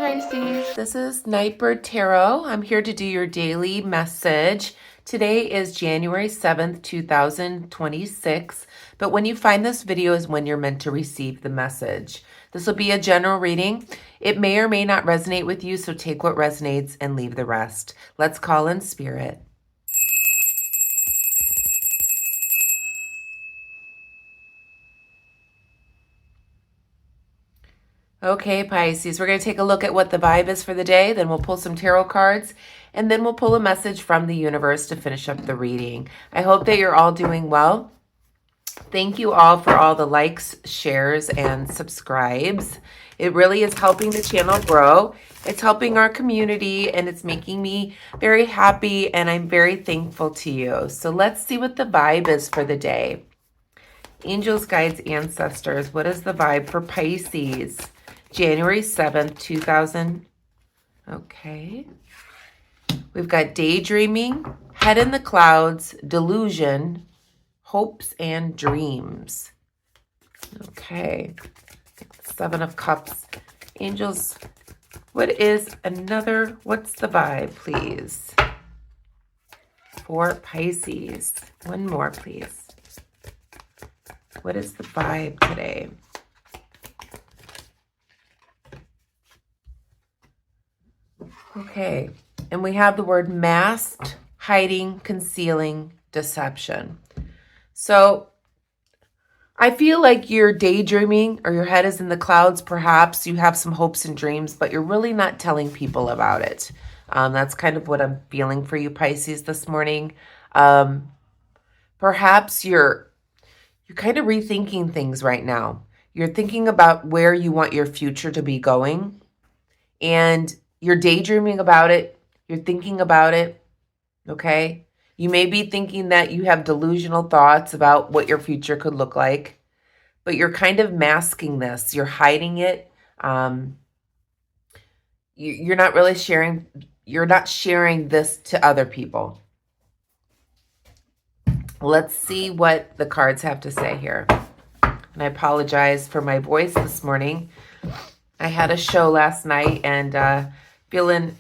Pisces. This is Nightbird Tarot. I'm here to do your daily message. Today is January 7th, 2026. But when you find this video is when you're meant to receive the message. This will be a general reading. It may or may not resonate with you, so take what resonates and leave the rest. Let's call in spirit. Okay, Pisces, we're going to take a look at what the vibe is for the day. Then we'll pull some tarot cards, and then we'll pull a message from the universe to finish up the reading. I hope that you're all doing well. Thank you all for all the likes, shares, and subscribes. It really is helping the channel grow. It's helping our community, and it's making me very happy, and I'm very thankful to you. So let's see what the vibe is for the day. Angels, guides, ancestors, what is the vibe for Pisces? January 7th, 2000. Okay. We've got daydreaming, head in the clouds, delusion, hopes and dreams. Okay. Seven of Cups. Angels, what's the vibe, please? For Pisces. One more, please. What is the vibe today? Okay, and we have the word masked, hiding, concealing, deception. So I feel like you're daydreaming or your head is in the clouds. Perhaps you have some hopes and dreams, but you're really not telling people about it. That's kind of what I'm feeling for you, Pisces, this morning. Perhaps you're kind of rethinking things right now. You're thinking about where you want your future to be going, and you're daydreaming about it. You're thinking about it, okay? You may be thinking that you have delusional thoughts about what your future could look like, but you're kind of masking this. You're hiding it. You're not really sharing. You're not sharing this to other people. Let's see what the cards have to say here. And I apologize for my voice this morning. I had a show last night and and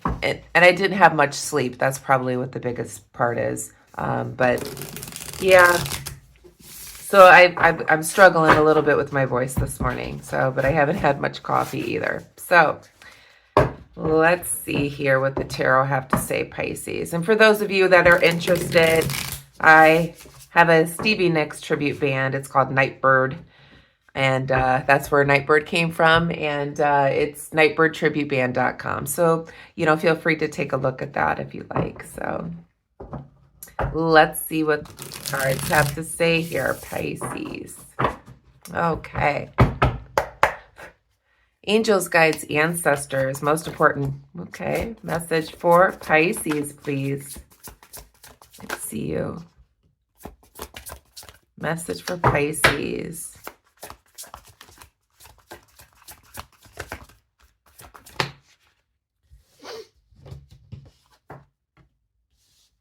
I didn't have much sleep. That's probably what the biggest part is. But yeah, so I'm struggling a little bit with my voice this morning. But I haven't had much coffee either. So let's see here what the tarot have to say, Pisces. And for those of you that are interested, I have a Stevie Nicks tribute band. It's called Nightbird. And that's where Nightbird came from. And it's nightbirdtributeband.com. So, feel free to take a look at that if you like. So let's see what cards have to say here, Pisces. Okay. Angels, guides, ancestors, most important. Okay. Message for Pisces, please. Let's see you. Message for Pisces.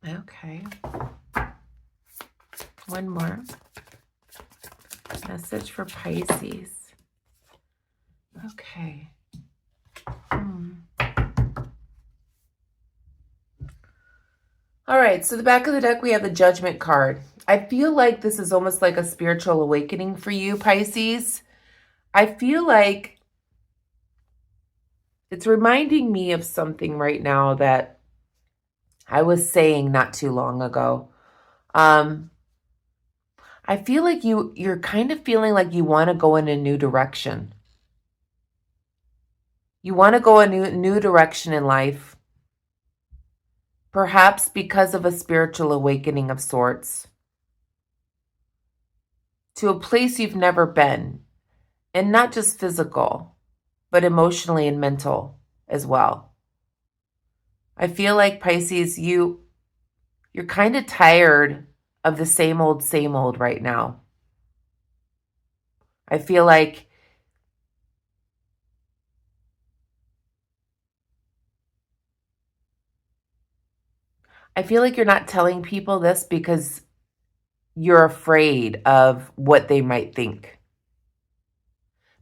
Okay. One more. Message for Pisces. Okay. All right, so the back of the deck, we have the Judgment card. I feel like this is almost like a spiritual awakening for you, Pisces. I feel like it's reminding me of something right now that I was saying not too long ago. I feel like you're kind of feeling like you want to go in a new direction. You want to go a new direction in life. Perhaps because of a spiritual awakening of sorts. To a place you've never been. And not just physical, but emotionally and mental as well. I feel like, Pisces, you're kind of tired of the same old right now. I feel like you're not telling people this because you're afraid of what they might think.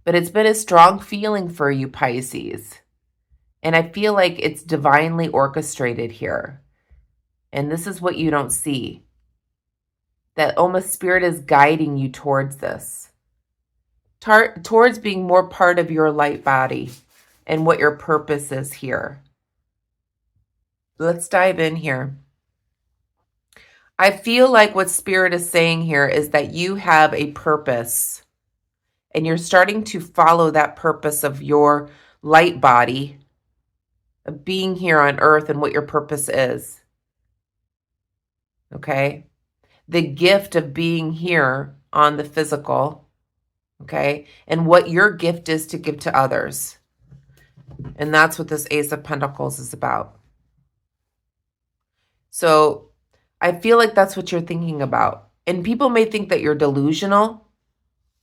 But it's been a strong feeling for you, Pisces. And I feel like it's divinely orchestrated here. And this is what you don't see. That almost spirit is guiding you towards this. Towards being more part of your light body and what your purpose is here. Let's dive in here. I feel like what Spirit is saying here is that you have a purpose and you're starting to follow that purpose of your light body, of being here on earth and what your purpose is. Okay? The gift of being here on the physical, okay? And what your gift is to give to others. And that's what this Ace of Pentacles is about. So I feel like that's what you're thinking about. And people may think that you're delusional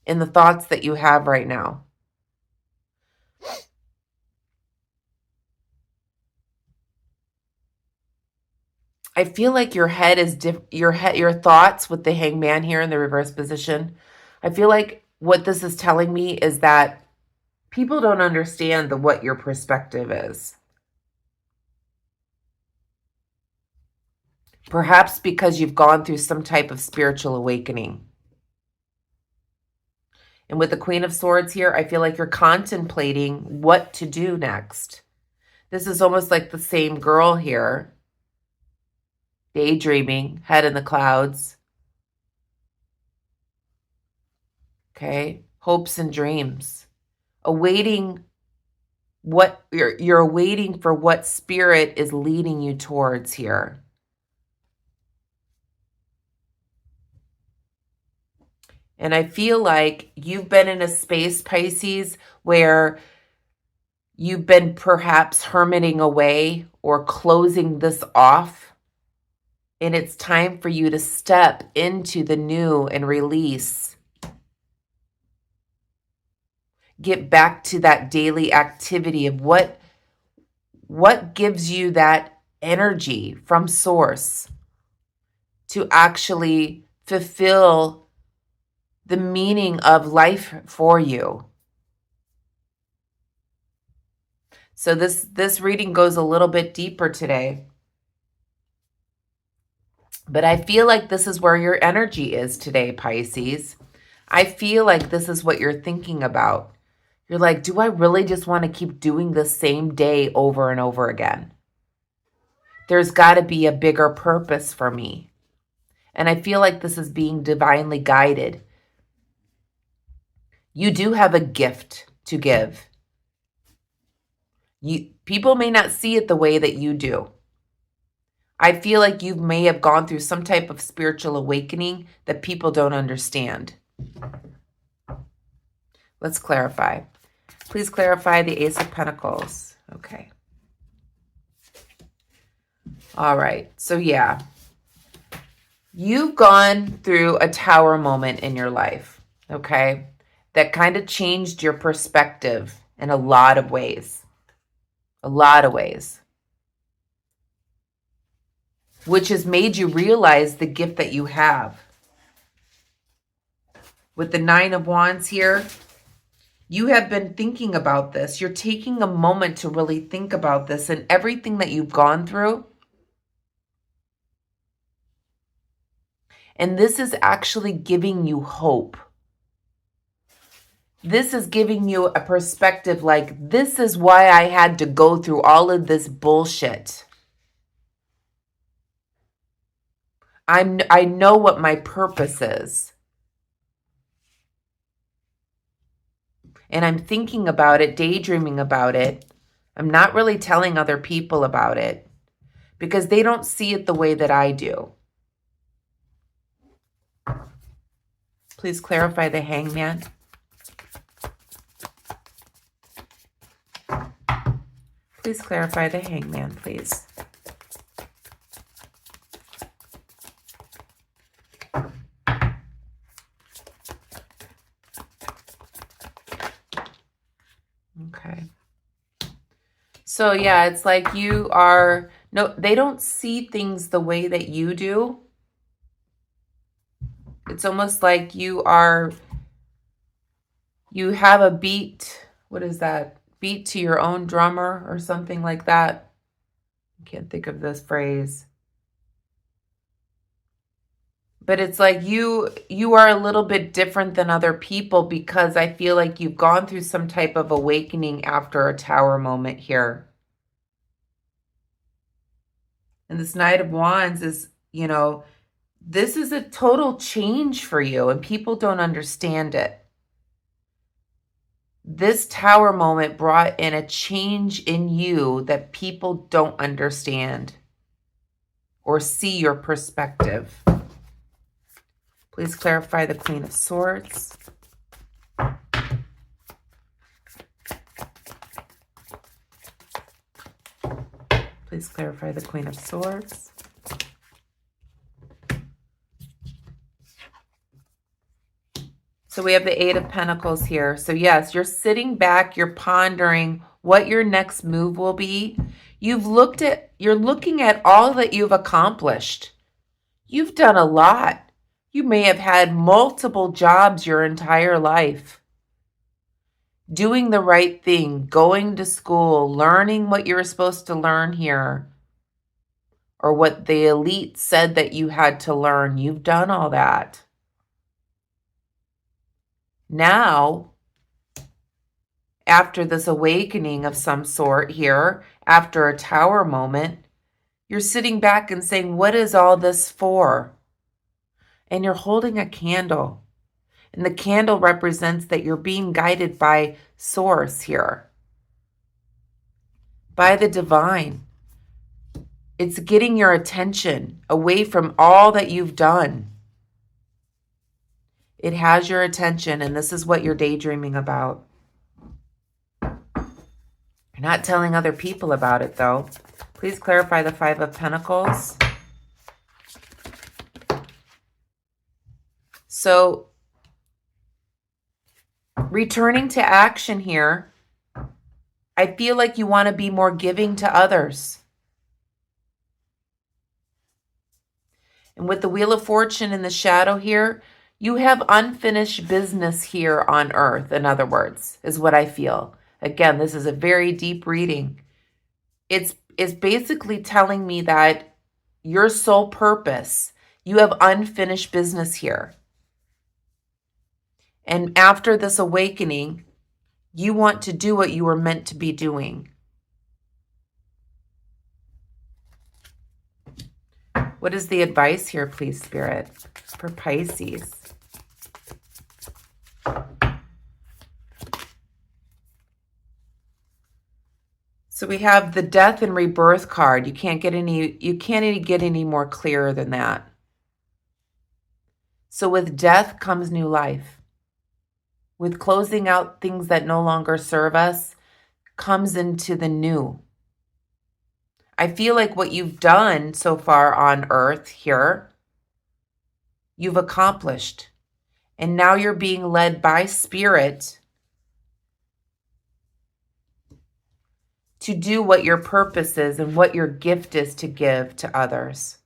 in the thoughts that you have right now. I feel like your head is your thoughts with the Hangman here in the reverse position. I feel like what this is telling me is that people don't understand what your perspective is. Perhaps because you've gone through some type of spiritual awakening. And with the Queen of Swords here, I feel like you're contemplating what to do next. This is almost like the same girl here. Daydreaming, head in the clouds. Okay, hopes and dreams. Awaiting what you're awaiting for what Spirit is leading you towards here. And I feel like you've been in a space, Pisces, where you've been perhaps hermiting away or closing this off. And it's time for you to step into the new and release. Get back to that daily activity of what gives you that energy from source to actually fulfill the meaning of life for you. So this reading goes a little bit deeper today. But I feel like this is where your energy is today, Pisces. I feel like this is what you're thinking about. You're like, do I really just want to keep doing the same day over and over again? There's got to be a bigger purpose for me. And I feel like this is being divinely guided. You do have a gift to give. People may not see it the way that you do. I feel like you may have gone through some type of spiritual awakening that people don't understand. Let's clarify. Please clarify the Ace of Pentacles. Okay. All right. So yeah. You've gone through a tower moment in your life. Okay. That kind of changed your perspective in a lot of ways. A lot of ways. Which has made you realize the gift that you have. With the Nine of Wands here, you have been thinking about this. You're taking a moment to really think about this and everything that you've gone through. And this is actually giving you hope. This is giving you a perspective like, this is why I had to go through all of this bullshit. I know what my purpose is. And I'm thinking about it, daydreaming about it. I'm not really telling other people about it because they don't see it the way that I do. Please clarify the Hangman. Please clarify the Hangman, please. Okay. So yeah, it's like you are, no, they don't see things the way that you do. It's almost like you have a beat, what is that? beat to your own drummer or something like that. I can't think of this phrase. But it's like you are a little bit different than other people because I feel like you've gone through some type of awakening after a Tower moment here. And this Knight of Wands is, this is a total change for you and people don't understand it. This Tower moment brought in a change in you that people don't understand or see your perspective. Please clarify the Queen of Swords. Please clarify the Queen of Swords. So we have the Eight of Pentacles here. So yes, you're sitting back, you're pondering what your next move will be. You're looking at all that you've accomplished. You've done a lot. You may have had multiple jobs your entire life. Doing the right thing, going to school, learning what you were supposed to learn here, or what the elite said that you had to learn. You've done all that. Now, after this awakening of some sort here, after a Tower moment, you're sitting back and saying, what is all this for? And you're holding a candle. And the candle represents that you're being guided by Source here, by the divine. It's getting your attention away from all that you've done. It has your attention, and this is what you're daydreaming about. You're not telling other people about it, though. Please clarify the Five of Pentacles. So, returning to action here, I feel like you want to be more giving to others. And with the Wheel of Fortune in the shadow here, you have unfinished business here on earth, in other words, is what I feel. Again, this is a very deep reading. It's basically telling me that your sole purpose, you have unfinished business here. And after this awakening, you want to do what you were meant to be doing. What is the advice here, please, Spirit, for Pisces? So we have the Death and Rebirth card. You can't get any more clearer than that. So with death comes new life. With closing out things that no longer serve us comes into the new. I feel like what you've done so far on earth here, you've accomplished. And now you're being led by Spirit to do what your purpose is and what your gift is to give to others.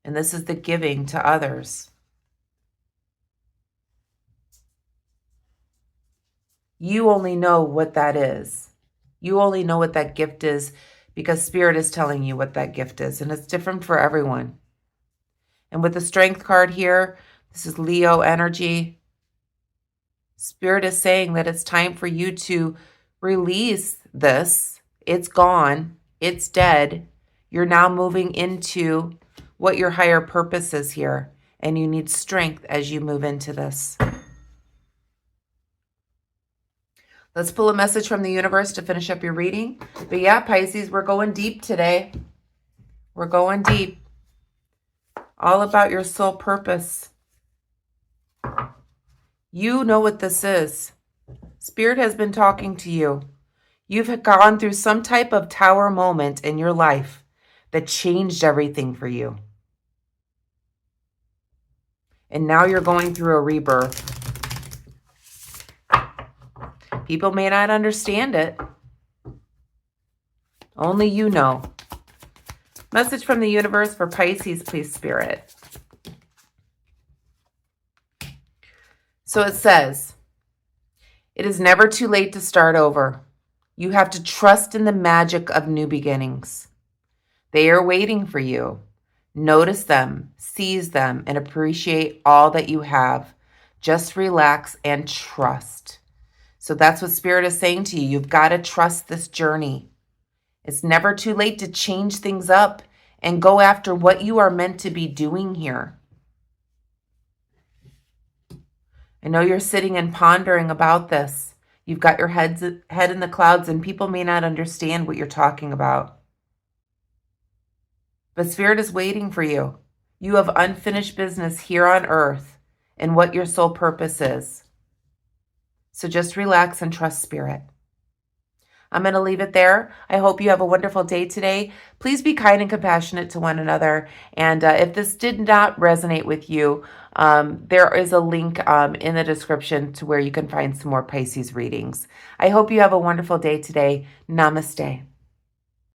And this is the giving to others. You only know what that is. You only know what that gift is because Spirit is telling you what that gift is. And it's different for everyone. And with the Strength card here, this is Leo energy. Spirit is saying that it's time for you to release this. It's gone. It's dead. You're now moving into what your higher purpose is here. And you need strength as you move into this. Let's pull a message from the universe to finish up your reading. But yeah, Pisces, we're going deep today. We're going deep. All about your soul purpose. You know what this is. Spirit has been talking to you. You've gone through some type of Tower moment in your life that changed everything for you. And now you're going through a rebirth. People may not understand it. Only you know. Message from the universe for Pisces, please, Spirit. So it says, It is never too late to start over. You have to trust in the magic of new beginnings. They are waiting for you. Notice them, seize them, and appreciate all that you have. Just relax and trust. So that's what Spirit is saying to you. You've got to trust this journey. It's never too late to change things up and go after what you are meant to be doing here. I know you're sitting and pondering about this. You've got your head in the clouds, and people may not understand what you're talking about. But Spirit is waiting for you. You have unfinished business here on earth and what your soul purpose is. So just relax and trust Spirit. I'm going to leave it there. I hope you have a wonderful day today. Please be kind and compassionate to one another. And if this did not resonate with you, there is a link in the description to where you can find some more Pisces readings. I hope you have a wonderful day today. Namaste.